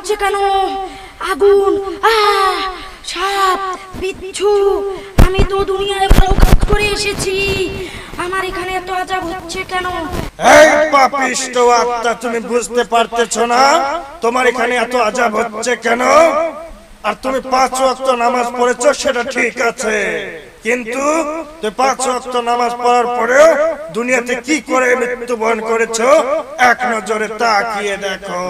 হচ্ছে কেন? আগুন, সাপ, বিচ্ছু। আমি তো দুনিয়ায় ভালো কাজ করে এসেছি, আমার এখানে এত আজাব হচ্ছে কেন? এই পাপিষ্ট আত্মা, তুমি বুঝতে পারতেছ না তোমার এখানে এত আজাব হচ্ছে কেন? আর তুমি 5 ওয়াক্ত নামাজ পড়েছো, সেটা ঠিক আছে, কিন্তু তুমি 5 ওয়াক্ত নামাজ পড়ার পরেও দুনিয়াতে কি করে মৃত্যুবরণ করেছো এক নজরে তাকিয়ে দেখো।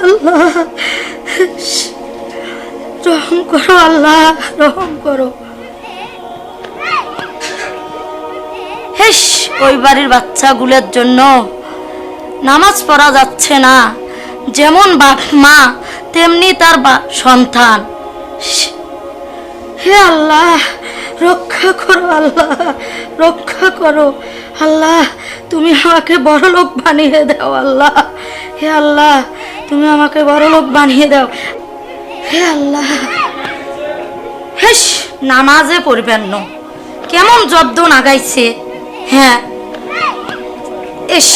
আল্লাহ রহম করো, আল্লাহ রহম করো। হেস, ওই বাড়ির বাচ্চাগুলোর জন্য নামাজ পড়া যাচ্ছে না। যেমন বাপ মা তেমনি তার সন্তান। হে আল্লাহ রক্ষা করো, আল্লাহ রক্ষা করো। আল্লাহ তুমি আমাকে বড়লোক বানিয়ে দাও। আল্লাহ, হে আল্লাহ তুমি আমাকে বড়লোক বানিয়ে দাও। হে আল্লাহ। হেস, নামাজে পড়বেন না, কেমন জব্দ নাগাইছে। হ্যাঁ, এস,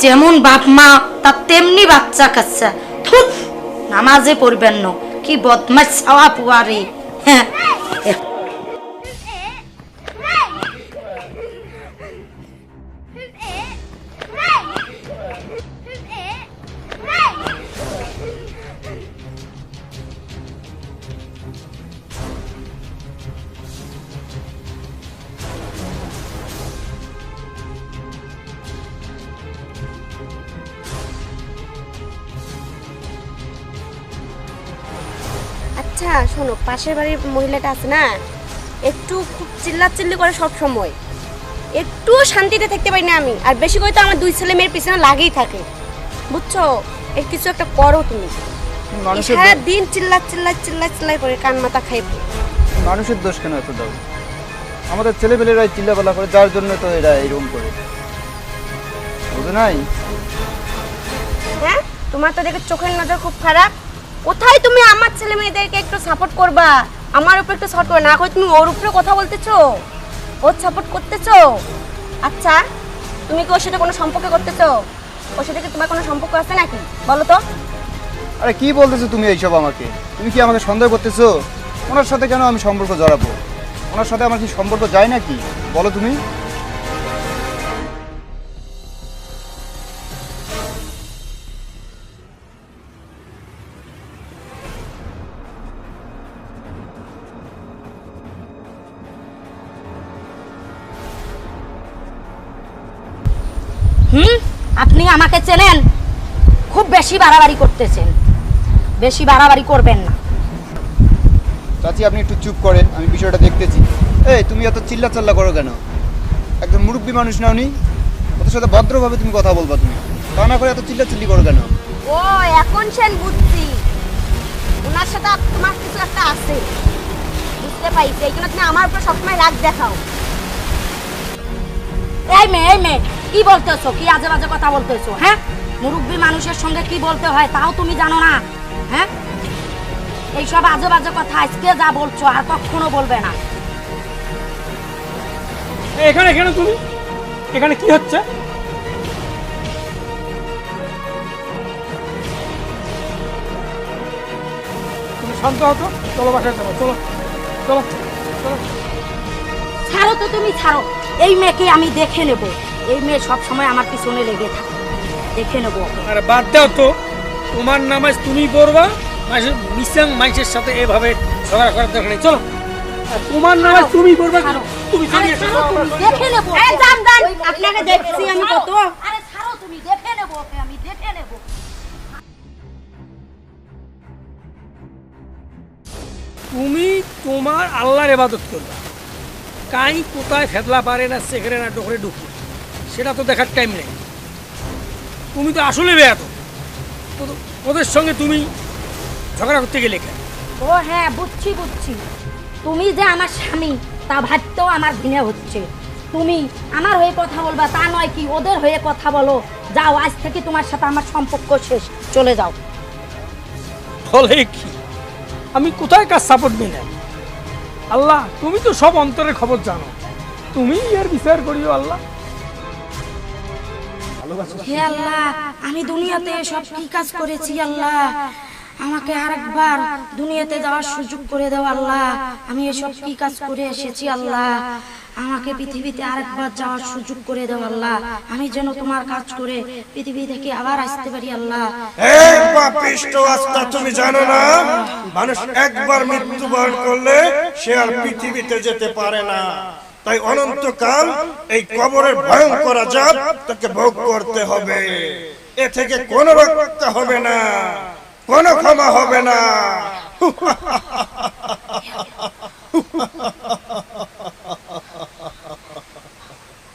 যেমন বাপ মা তার তেমনি বাচ্চা কাচ্চা। থুত, নামাজে পড়বেন না, কি বদমাশ ছাওয়া পুয়ারে। হ্যাঁ, আচ্ছা শোনো, পাশের বাড়ির মহিলাটা আছে না, একটু খুব চিল্লাচিল্লি করে সব সময়, একটু শান্তিতে থাকতে পারি না আমি। আর বেশি করে তো আমার 2 ছেলে মেয়ের পিছনে লাগেই থাকে, বুঝছো? এর কিছু একটা করো তুমি। সারা দিন চিল্লাই করে কান মাথা খাই। মানুষের দোষ কেন এত দাও? আমাদের ছেলেপেলেরাই চিল্লাপাল্লা করে, যার জন্য তো এরা এইরকম করে, বুঝো নাই? হ্যাঁ, তোমার তো দেখে চোখের নজর খুব খারাপ। কোথায় তুমি আমার ছেলে মেয়েদেরকে একটু সাপোর্ট করবা, আমার উপর একটু সাপোর্ট করবে না, করে তুমি ওর উপরে কথা বলতেছো, ওর সাপোর্ট করতেছো। আচ্ছা তুমি কি ওর সাথে কোনো সম্পর্ক করতেছো? ওর সাথে কি তোমার কোনো সম্পর্ক আছে নাকি বলো তো? আরে কি বলতেছো তুমি এইসব? আমাকে তুমি কি আমাকে সন্দেহ করতেছো? ওনার সাথে কেন আমি সম্পর্ক জড়াবো? ওনার সাথে আমার কি সম্পর্ক যায় নাকি বলো তুমি? আপনি আমাকে চেনেন, খুব বেশি বাড়াবাড়ি করতেছেন, বেশি বাড়াবাড়ি করবেন না। চাচি আপনি একটু চুপ করেন, আমি বিষয়টা দেখতেছি। এই তুমি এত চিল্লা করো কেন? একজন মুরব্বী মানুষ নাও নি, ওদের সাথে ভদ্রভাবে তুমি কথা বলবা, তুমি তা না করে এত চিল্লাচিল্লি করো কেন? ও এখন সেন বুঝছি, ওনার সাথে তোমার কিছু একটা আছে, বুঝতে পাইছি। এই জন্য তুমি আমার উপর সবসময় রাগ দেখাও। এই মেয়ে কি বলতেছো? কি আজে বাজে কথা বলতেছো? হ্যাঁ, মুরব্বী মানুষের সঙ্গে কি বলতে হয় তাও তুমি জানো না? হ্যাঁ, এইসব আজে বাজে কথা আজকে যা বলছো আর কখনো বলবে না। এখানে তুমি এখানে কি হচ্ছে? তুমি শান্ত হতো, চলো বাসায় চলো, চলো চলো চলো। ছাড়ো তো, তুমি ছাড়ো। এই মেয়েকে আমি দেখে নেব, এই মেয়ে সব সময় আমার পিছনে লেগে থাকে। দেখে নেবো। আরে বাদ দাও তো, তোমার নামাজ তুমি পড়বা, মানুষের সাথে এভাবে ঝগড়া করার দরকার নেই। চলো, আর তোমার নামাজ তুমি পড়বা, তুমি চলে এসো। দেখে নেবো। এই যান যান, আপনাকে দেখছি আমি কত। আরে ছাড়ো, তুমি দেখে নেবো ওকে, আমি দেখে নেবো। তুমি তোমার আল্লাহর ইবাদত করবা, কাই কোথায় ফেদলা পারে না সেখানে না ডোকরে ঢুকি, সেটা তো দেখার টাইম নেই। তুমি তো আসলে বেয়াদ, ওদের সঙ্গে তুমি ঝগড়া করতে গেলে কেন? ও হ্যাঁ, বুঝছি বুঝছি। তুমি যে আমার স্বামী তা ভাবতেও আমার ঘৃণা হচ্ছে। তুমি আমার হয়ে কথা বলবা তা নয় কি, ওদের হয়ে কথা বলো। যাও, আজ থেকে তোমার সাথে আমার সম্পর্ক শেষ, চলে যাও। বলে কি, আমি কোথায় কাজ সাপোর্ট নিলাম? আল্লাহ, তুমি তো সব অন্তরের খবর জানো, তুমি এর বিচার করিও আল্লাহ। হে আল্লাহ, আমি দুনিয়াতে সব কি কাজ করেছি আল্লাহ, আমাকে আরেকবার দুনিয়াতে যাওয়ার সুযোগ করে দাও আল্লাহ। আমি এসব কি কাজ করে এসেছি আল্লাহ, আমাকে পৃথিবীতে আরেকবার যাওয়ার সুযোগ করে দাও আল্লাহ। আমি যেন তোমার কাজ করে পৃথিবী থেকে আবার আসতে পারি আল্লাহ। এই পাপিষ্ট আত্মা, তুমি জানো না মানুষ একবার মৃত্যুবরণ করলে সে আর পৃথিবীতে যেতে পারে না। তাই অনন্তকাল এই কবরের ভয়ঙ্কর আযাব তাকে ভোগ করতে হবে। এ থেকে কোনো রক্ষা হবে না, কোনো ক্ষমা হবে না।